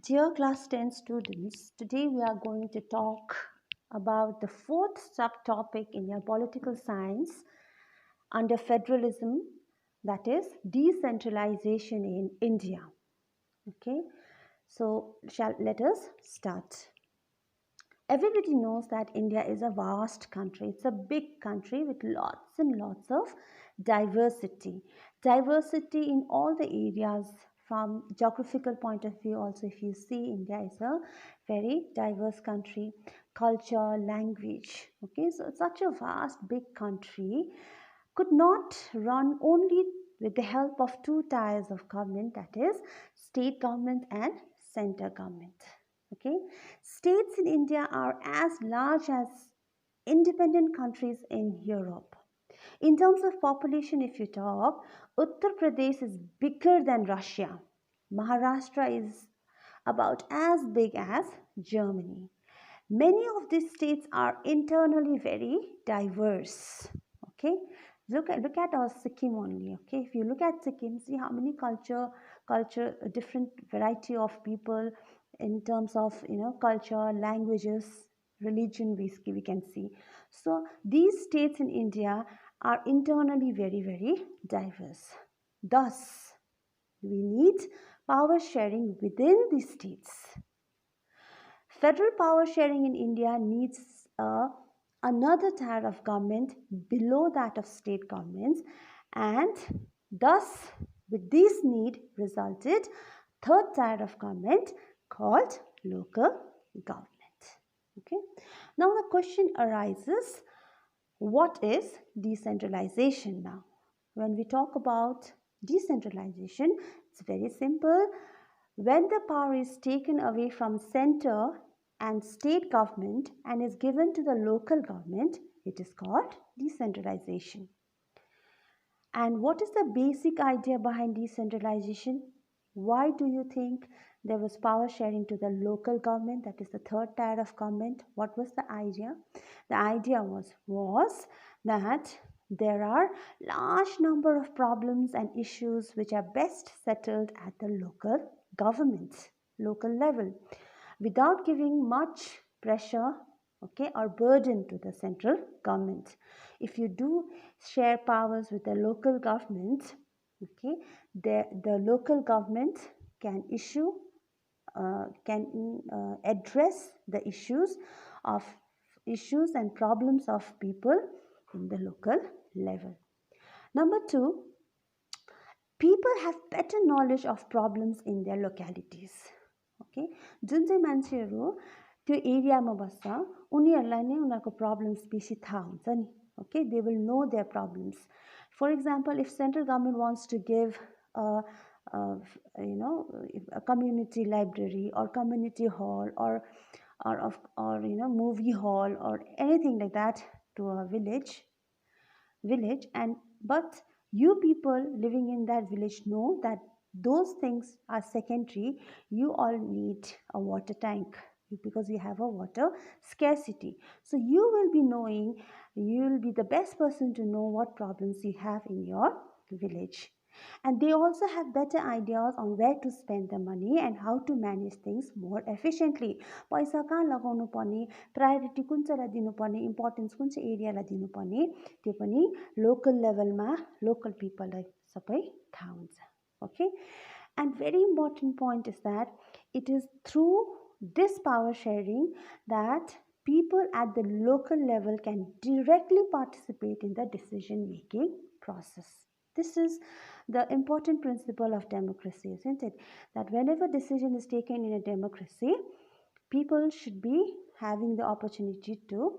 Dear class 10 students, today we are going to talk about the fourth subtopic in your political science under federalism, that is decentralization in India. Okay, so let us start. Everybody knows that India is a vast country. It's a big country with lots and lots of diversity. Diversity in all the areas from geographical point of view also. If you see, India is a very diverse country. Culture, language. Okay, so it's such a vast big country could not run only with the help of two tiers of government, that is state government and center government. Okay, states in India are as large as independent countries in Europe. In terms of population, if you talk, Uttar Pradesh is bigger than Russia. Maharashtra is about as big as Germany. Many of these states are internally very diverse. Okay, look at our Sikkim only. Okay, if you look at Sikkim, see how many culture different variety of people in terms of culture, languages, religion, we can see. So these states in India are internally very diverse. Thus we need power sharing within the states. Federal power sharing in India needs another tier of government below that of state governments, and thus, with this need, resulted third tier of government called local government. Okay. Now the question arises: what is decentralization now? When we talk about decentralization, it's very simple. When the power is taken away from center and state government and is given to the local government, it is called decentralization. And what is the basic idea behind decentralization? Why do you think there was power sharing to the local government, that is the third tier of government? What was the idea? The idea was that there are large number of problems and issues which are best settled at the local government, local level, without giving much pressure, okay, or burden to the central government. If you do share powers with the local government, okay, the local government can address the issues and problems of people in the local level. Number two, people have better knowledge of problems in their localities. Okay, जुन चाहिँ मान्छेहरू त्यो एरियामा बस्छ उनीहरूलाई नै उनीहरूको problems बेसी थाहा हुन्छ नि. Okay, they will know their problems. For example, if central government wants to give a community library or community hall or movie hall or anything like that to a village, and but you people living in that village know that those things are secondary. You all need a water tank because you have a water scarcity. So you will be knowing, you will be the best person to know what problems you have in your village. And they also have better ideas on where to spend the money and how to manage things more efficiently. पैसा कहाँ लगाउनु पर्ने, priority कुन चाहिँलाई दिनुपर्ने, importance कुन चाहिँ एरियालाई दिनुपर्ने, त्यो पनि लोकल लेभलमा लोकल पिपललाई सबै थाहा हुन्छ. Okay, and very important point is that it is through this power sharing that people at the local level can directly participate in the decision making process. This is the important principle of democracy, isn't it? That whenever decision is taken in a democracy, people should be having the opportunity to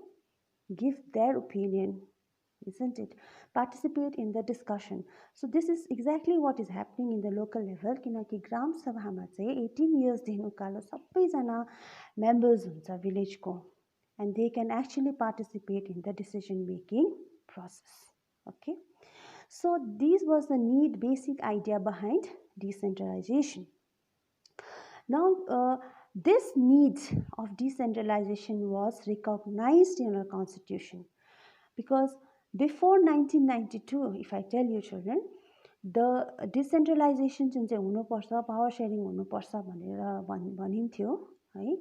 give their opinion, isn't it? Participate in the discussion. So this is exactly what is happening in the local level. किनकि ग्राम सभामा चाहिँ 18 years देखि उकालो सबैजना members हुन्छ village को, and they can actually participate in the decision making process. Okay, so this was the basic idea behind decentralization. Now this need of decentralization was recognized in our constitution, because before 1992, if I tell you children, the decentralization जुन चाहिँ हुनुपर्छ, power sharing हुनुपर्छ भनेर भनिन्थ्यो है,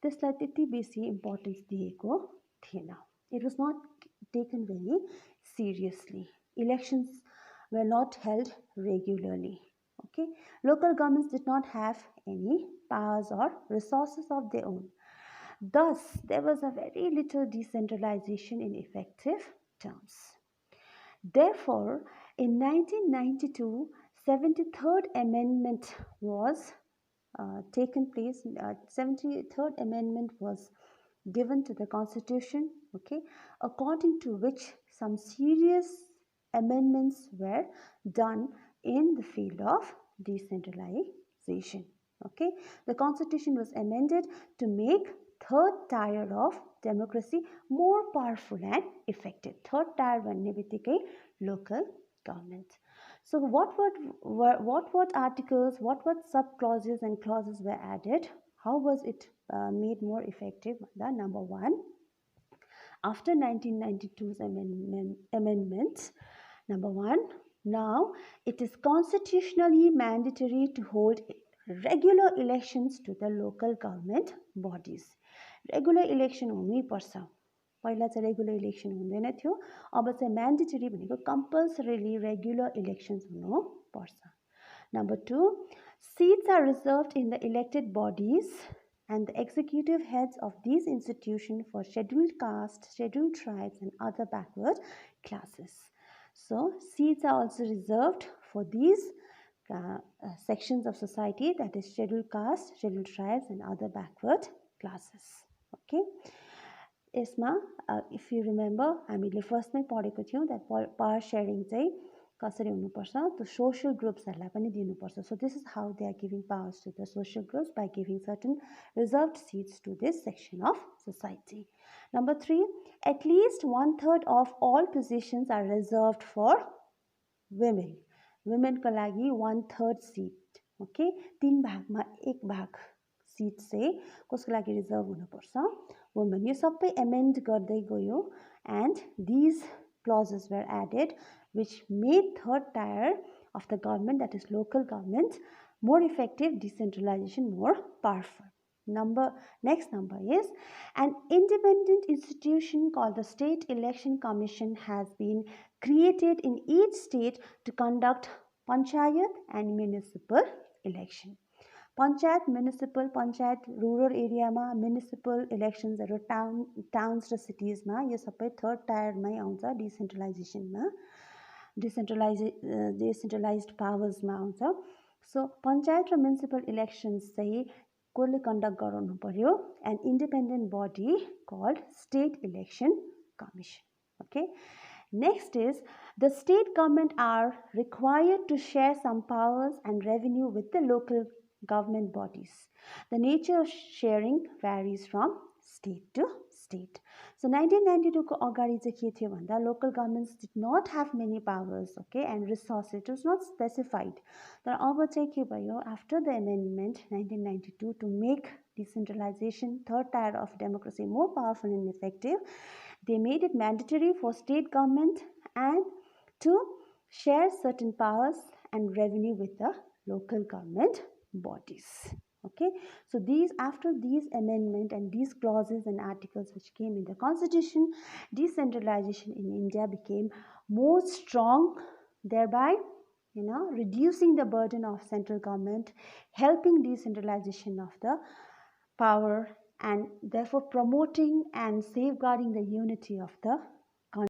त्यसलाई त्यति बेसी importance दिएको थिएन. It was not taken very seriously. Elections were not held regularly. Okay, local governments did not have any powers or resources of their own. Thus, there was a very little decentralization in effective terms. Therefore, in 1992, 73rd Amendment was taken place. 73rd Amendment was given to the Constitution, okay, according to which some serious amendments were done in the field of decentralization. Okay, the Constitution was amended to make third tier of democracy more powerful and effective. Third tier भन्ने बित्तिकै local government. So what articles, what sub clauses and clauses were added? How was it made more effective? Number one, after 1992's amendments, number one, now it is constitutionally mandatory to hold regular elections to the local government bodies. Regular election हुनै पर्छ. पहिला चाहिँ regular election हुँदैन थियो, अब चाहिँ mandatory भनेको कम्पल्सरीली regular elections हुनु पर्छ. Number two, seats are reserved in the elected bodies and the executive heads of these institutions for scheduled castes, scheduled tribes and other backward classes. So seats are also reserved for these sections of society, that is scheduled castes, scheduled tribes and other backward classes. Okay. यसमा if you remember हामीले फर्स्टमै पढेको थियौं that power sharing चाहिँ कसरी हुनुपर्छ, त्यो social groupsहरुलाई पनि दिनुपर्छ. So this is how they are giving powers to the social groups, by giving certain reserved seats to this section of society. Number 3, at least 1/3 of all positions are reserved for women. Women को लागि 1/3 seat. Okay, 3 भागमा 1 भाग seat चाहिँ कसको लागि reserve हुनुपर्छ, women. यो सबै amend गर्दै गयो and these clauses were added which made third tier of the government, that is local government, more effective, decentralization more powerful. Next number is an independent institution called the State Election Commission has been created in each state to conduct panchayat and municipal election. Panchayat, municipal, panchayat rural area ma, municipal elections towns raw cities ma, यो सबै third tier मै आउँछ, decentralization मा, decentralized powers मा आउँछ. So panchayat र municipal elections चाहिँ कसले conduct गराउनु पर्यो? An independent body called State Election Commission. Okay. Next is the state government are required to share some powers and revenue with the local government bodies. The nature of sharing varies from state to state. So 1992 को अगाडि चाहिँ के थियो भन्दा local governments did not have many powers, okay, and resources. It was not specified. तर अब चाहिँ के भयो, after the amendment 1992 to make decentralization, third tier of democracy, more powerful and effective, they made it mandatory for state government and to share certain powers and revenue with the local government bodies. Okay, so after these amendment and these clauses and articles which came in the constitution, decentralization in India became more strong, thereby reducing the burden of central government, helping decentralization of the power, and therefore promoting and safeguarding the unity of the